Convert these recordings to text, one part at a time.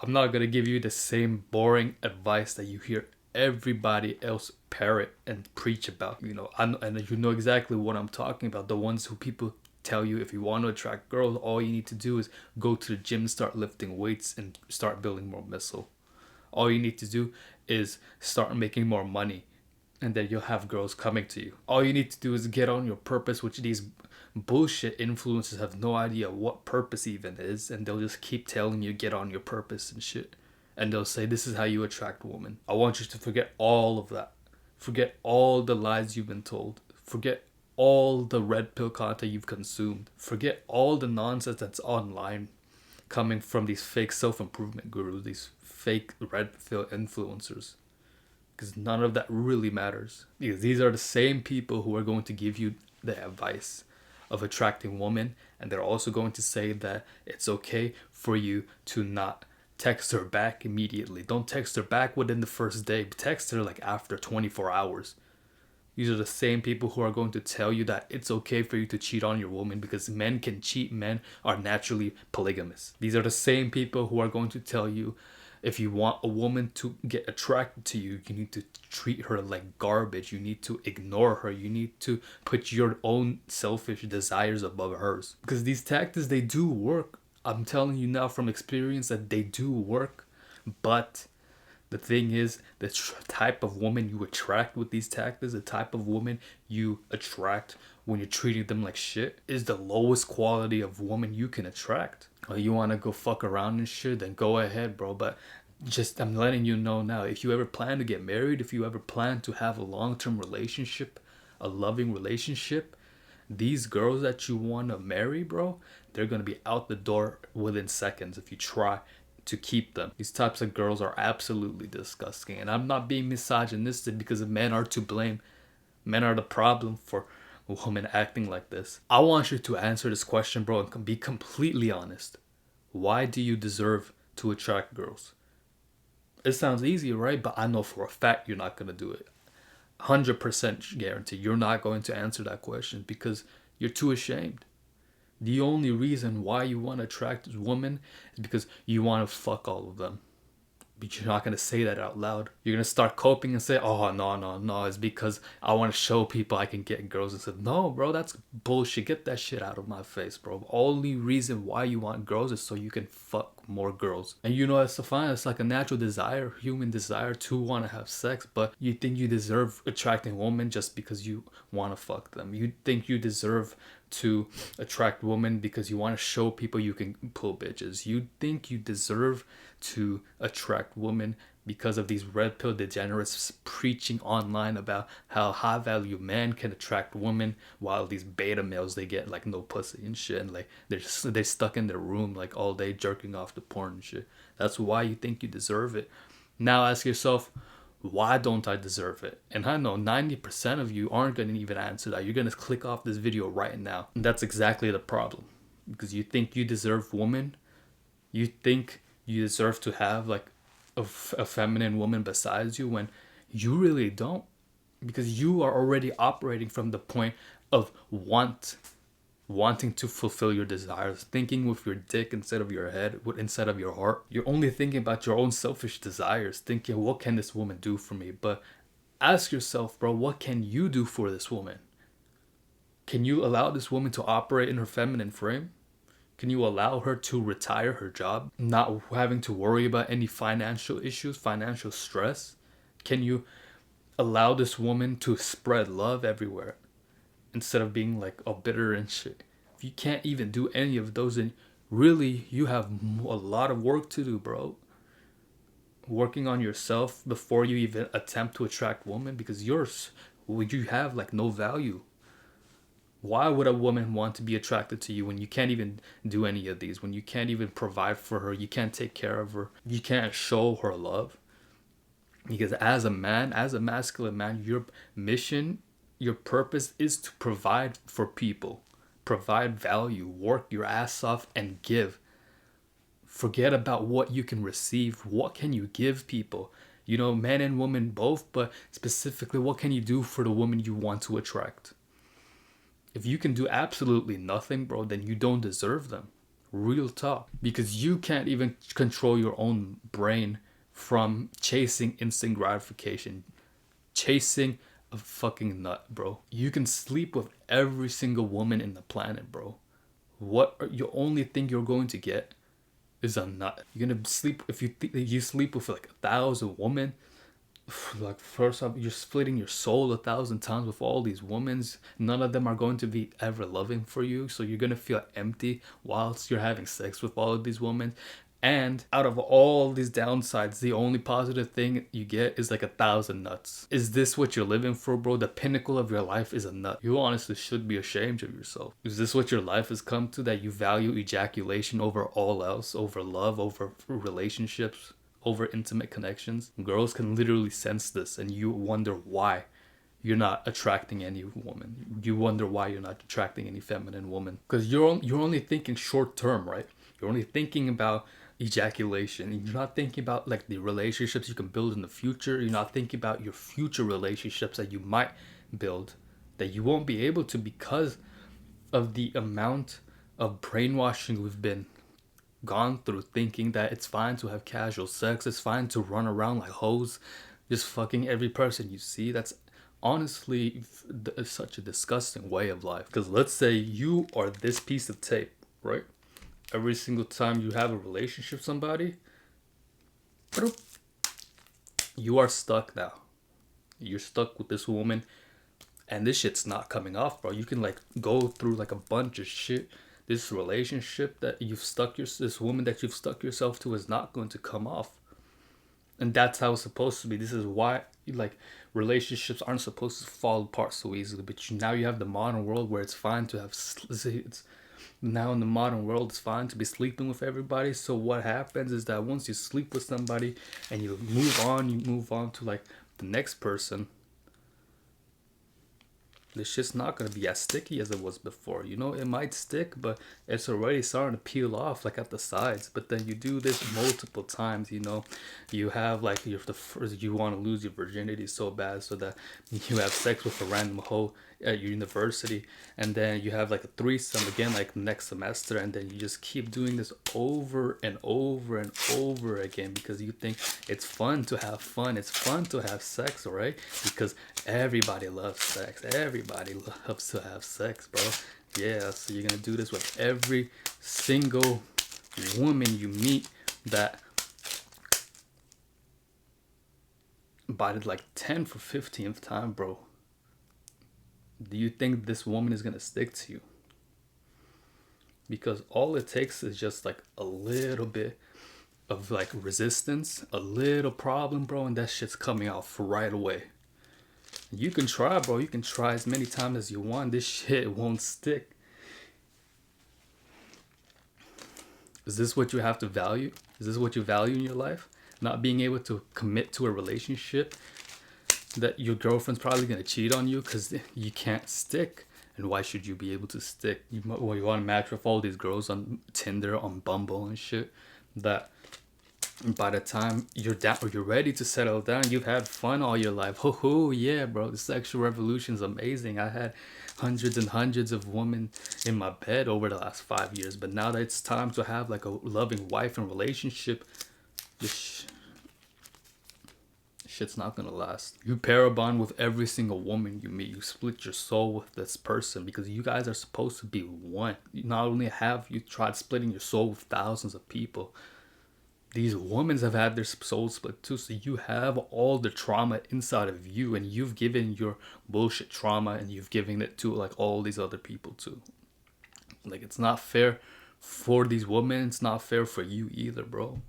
I'm not gonna give you the same boring advice that you hear everybody else parrot and preach about. And you know exactly what I'm talking about. The ones who people tell you, if you want to attract girls, all you need to do is go to the gym, start lifting weights, and start building more muscle. All you need to do is start making more money, and then you'll have girls coming to you. All you need to do is get on your purpose, which these bullshit influencers have no idea what purpose even is, and they'll just keep telling you get on your purpose and shit. And they'll say this is how you attract women. I want you to forget all of that. Forget all the lies you've been told. Forget all the red pill content you've consumed. Forget all the nonsense that's online coming from these fake self-improvement gurus, these fake red pill influencers. Because none of that really matters. Because these are the same people who are going to give you the advice of attracting women, and they're also going to say that it's okay for you to not text her back immediately. Don't text her back within the first day. Text her like after 24 hours. These are the same people who are going to tell you that it's okay for you to cheat on your woman because men can cheat. Men are naturally polygamous. These are the same people who are going to tell you if you want a woman to get attracted to you, you need to treat her like garbage. You need to ignore her. You need to put your own selfish desires above hers. Because these tactics, they do work. I'm telling you now from experience that they do work. But the thing is, the type of woman you attract with these tactics, the type of woman you attract when you're treating them like shit, is the lowest quality of woman you can attract. Oh, you want to go fuck around and shit, then go ahead, bro. But just, I'm letting you know now, if you ever plan to get married, if you ever plan to have a long-term relationship, a loving relationship, these girls that you want to marry, bro, they're going to be out the door within seconds if you try to keep them. These types of girls are absolutely disgusting. And I'm not being misogynistic because men are to blame. Men are the problem for women acting like this. I want you to answer this question, bro, and be completely honest. Why do you deserve to attract girls? It sounds easy, right? But I know for a fact you're not going to do it. 100% guarantee you're not going to answer that question because you're too ashamed. The only reason why you want to attract this woman is because you want to fuck all of them. But you're not going to say that out loud. You're going to start coping and say, oh, no, it's because I want to show people I can get girls. And say, no, bro, that's bullshit. Get that shit out of my face, bro. The only reason why you want girls is so you can fuck more girls. And you know, it's fine. It's like a natural desire, human desire to want to have sex. But you think you deserve attracting women just because you want to fuck them. You think you deserve to attract women because you want to show people you can pull bitches. You think you deserve to attract women because of these red pill degenerates preaching online about how high value men can attract women, while these beta males, they get like no pussy and shit, and like they're stuck in their room like all day jerking off to porn and shit. That's why you think you deserve it. Now ask yourself, why don't I deserve it? And I know 90% of you aren't going to even answer that. You're going to click off this video right now. And that's exactly the problem. Because you think you deserve woman. You think you deserve to have like a feminine woman besides you, when you really don't. Because you are already operating from the point of wanting to fulfill your desires, thinking with your dick instead of your head, instead of your heart. You're only thinking about your own selfish desires, thinking, what can this woman do for me? But ask yourself, bro, what can you do for this woman? Can you allow this woman to operate in her feminine frame? Can you allow her to retire her job, not having to worry about any financial issues, financial stress? Can you allow this woman to spread love everywhere, instead of being like bitter and shit? If you can't even do any of those, then really you have a lot of work to do, bro. Working on yourself before you even attempt to attract women, because you have like no value. Why would a woman want to be attracted to you when you can't even do any of these? When you can't even provide for her, you can't take care of her, you can't show her love? Because as a man, as a masculine man, your mission, your purpose is to provide for people, provide value, work your ass off and give. Forget about what you can receive. What can you give people? You know, men and women both, but specifically, what can you do for the woman you want to attract? If you can do absolutely nothing, bro, then you don't deserve them. Real talk. Because you can't even control your own brain from chasing instant gratification. Chasing a fucking nut, bro. You can sleep with every single woman in the planet, bro. You only think you're going to get is a nut. You're gonna sleep if you sleep with like 1,000 women. Like first off, you're splitting your soul 1,000 times with all these women. None of them are going to be ever loving for you, so you're gonna feel empty whilst you're having sex with all of these women. And out of all these downsides, the only positive thing you get is like 1,000 nuts. Is this what you're living for, bro? The pinnacle of your life is a nut. You honestly should be ashamed of yourself. Is this what your life has come to, that you value ejaculation over all else, over love, over relationships, over intimate connections? Girls can literally sense this, and you wonder why you're not attracting any woman. You wonder why you're not attracting any feminine woman. Because you're only thinking short term, right? You're only thinking about ejaculation. You're not thinking about like the relationships you can build in the future. You're not thinking about your future relationships that you might build, that you won't be able to because of the amount of brainwashing we've been gone through, thinking that it's fine to have casual sex, it's fine to run around like hoes, just fucking every person you see. That's honestly such a disgusting way of life. Because let's say you are this piece of tape, right? Every single time you have a relationship with somebody, you are stuck now. You're stuck with this woman, and this shit's not coming off, bro. You can like go through like a bunch of shit. This relationship that this woman that you've stuck yourself to is not going to come off. And that's how it's supposed to be. This is why like relationships aren't supposed to fall apart so easily. But now you have the modern world where it's fine to have now in the modern world it's fine to be sleeping with everybody. So what happens is that once you sleep with somebody and you move on to like the next person, this shit's not gonna be as sticky as it was before. You know, it might stick, but it's already starting to peel off like at the sides. But then you do this multiple times, you know. You have like you want to lose your virginity so bad, so that you have sex with a random hoe at your university, and then you have like a threesome again like next semester, and then you just keep doing this over and over and over again because you think it's fun to have fun, it's fun to have sex, right? Because everybody loves sex, everybody loves to have sex, bro. Yeah, so you're gonna do this with every single woman you meet, that by the like 10th or 15th time, bro, do you think this woman is gonna stick to you? Because all it takes is just like a little bit of like resistance, a little problem, bro, and that shit's coming off right away. You can try, bro. You can try as many times as you want. This shit won't stick. Is this what you have to value? Is this what you value in your life? Not being able to commit to a relationship that your girlfriend's probably going to cheat on you because you can't stick. And why should you be able to stick? You want to match with all these girls on Tinder, on Bumble and shit, that by the time you're down or you're ready to settle down, you've had fun all your life. Oh yeah, bro, the sexual revolution is amazing. I had hundreds and hundreds of women in my bed over the last 5 years, but now that it's time to have like a loving wife and relationship, this shit's not gonna last. You pair a bond with every single woman you meet. You split your soul with this person because you guys are supposed to be one. Not only have you tried splitting your soul with thousands of people, these women have had their soul split too. So you have all the trauma inside of you, and you've given your bullshit trauma and you've given it to like all these other people too. Like, it's not fair for these women. It's not fair for you either, bro.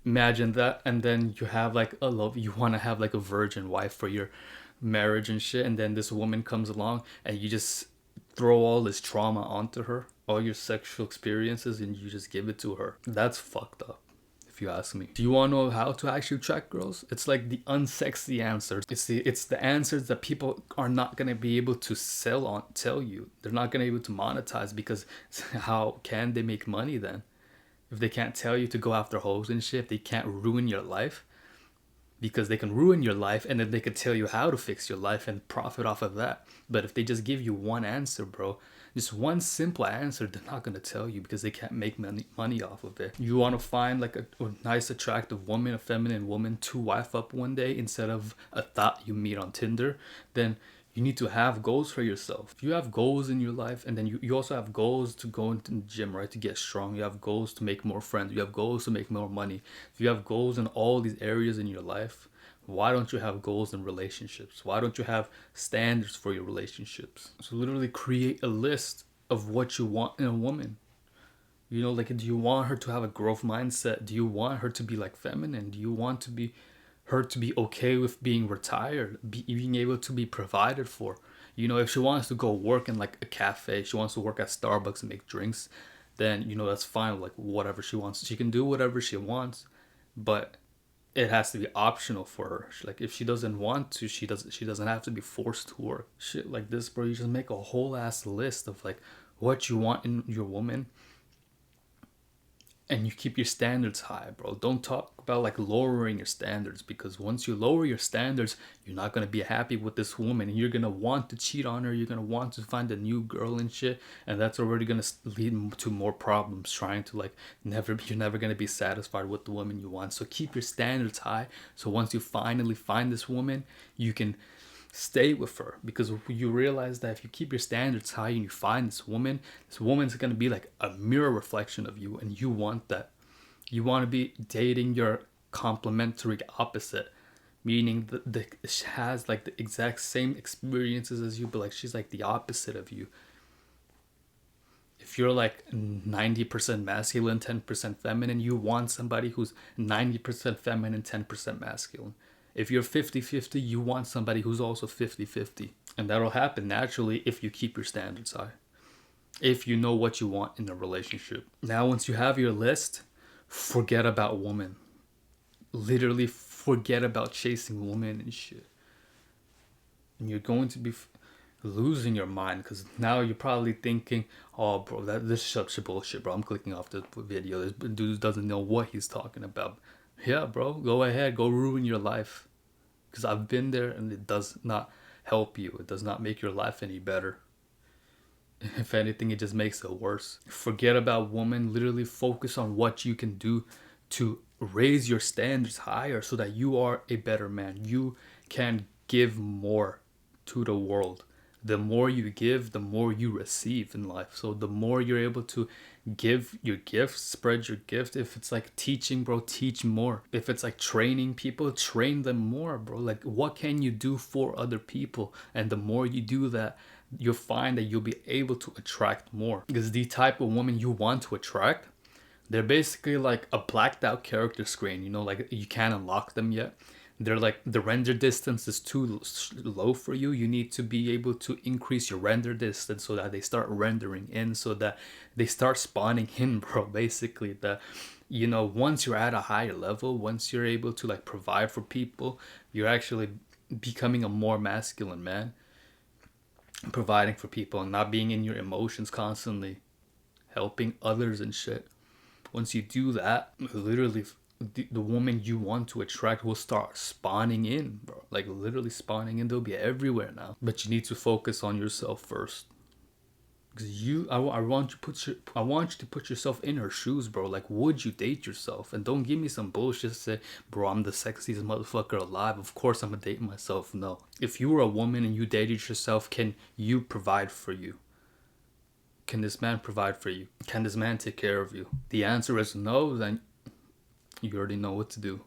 Imagine that. And then you have like you want to have like a virgin wife for your marriage and shit. And then this woman comes along and you just throw all this trauma onto her, all your sexual experiences, and you just give it to her. That's fucked up, if you ask me. Do you want to know how to actually attract girls? It's like the unsexy answers. It's the answers that people are not going to be able to tell you. They're not going to be able to monetize, because how can they make money then? If they can't tell you to go after hoes and shit, if they can't ruin your life, because they can ruin your life and then they could tell you how to fix your life and profit off of that. But if they just give you one answer, bro, Just one simple answer, they're not gonna tell you because they can't make money off of it. You want to find like a nice, attractive woman, a feminine woman to wife up one day instead of a thought you meet on Tinder, then you need to have goals for yourself. If you have goals in your life, and then you also have goals to go into the gym, right? To get strong. You have goals to make more friends. You have goals to make more money. If you have goals in all these areas in your life, why don't you have goals in relationships? Why don't you have standards for your relationships? So literally create a list of what you want in a woman. You know, like, do you want her to have a growth mindset? Do you want her to be like feminine? Do you want to be her to be okay with being retired, being able to be provided for? You know, if she wants to go work in like a cafe, she wants to work at Starbucks and make drinks, then, you know, that's fine. Like, whatever she wants, she can do whatever she wants, but it has to be optional for her. Like, if she doesn't want to, she doesn't have to be forced to work. Shit like this, bro. You just make a whole ass list of like what you want in your woman, and you keep your standards high, bro. Don't talk about like lowering your standards, because once you lower your standards, you're not gonna be happy with this woman, and you're gonna want to cheat on her. You're gonna want to find a new girl and shit, and that's already gonna lead to more problems. Trying to like you're never gonna be satisfied with the woman you want. So keep your standards high. So once you finally find this woman, you can stay with her, because you realize that if you keep your standards high and you find this woman's going to be like a mirror reflection of you, and you want that. You want to be dating your complementary opposite, meaning that she has like the exact same experiences as you, but like she's like the opposite of you. If you're like 90% masculine, 10% feminine, you want somebody who's 90% feminine, 10% masculine. If you're 50-50, you want somebody who's also 50-50. And that'll happen naturally if you keep your standards high. If you know what you want in a relationship. Now, once you have your list, forget about women. Literally forget about chasing women and shit. And you're going to be losing your mind, because now you're probably thinking, oh, bro, this is such bullshit, bro. I'm clicking off the video. This dude doesn't know what he's talking about. Yeah, bro, go ahead, go ruin your life, because I've been there, and it does not help you. It does not make your life any better. If anything, it just makes it worse. Forget about women. Literally focus on what you can do to raise your standards higher, so that you are a better man. You can give more to the world. The more you give, the more you receive in life. So the more you're able to give your gift, spread your gift. If it's like teaching, bro, teach more. If it's like training people, train them more, bro. Like, what can you do for other people? And the more you do that, you'll find that you'll be able to attract more. Because the type of woman you want to attract, they're basically like a blacked out character screen. You know, like you can't unlock them yet. They're like, the render distance is too low for you. You need to be able to increase your render distance so that they start rendering in, so that they start spawning in, bro. Basically, that, you know, once you're at a higher level, once you're able to like provide for people, you're actually becoming a more masculine man, providing for people and not being in your emotions constantly, helping others and shit. Once you do that, literally the woman you want to attract will start spawning in, bro. Like, literally spawning in. They'll be everywhere now. But you need to focus on yourself first. Because I want you to put yourself in her shoes, bro. Like, would you date yourself? And don't give me some bullshit to say, bro, I'm the sexiest motherfucker alive, of course I'm gonna date myself. No. If you were a woman and you dated yourself, can you provide for you? Can this man provide for you? Can this man take care of you? The answer is no, then you already know what to do.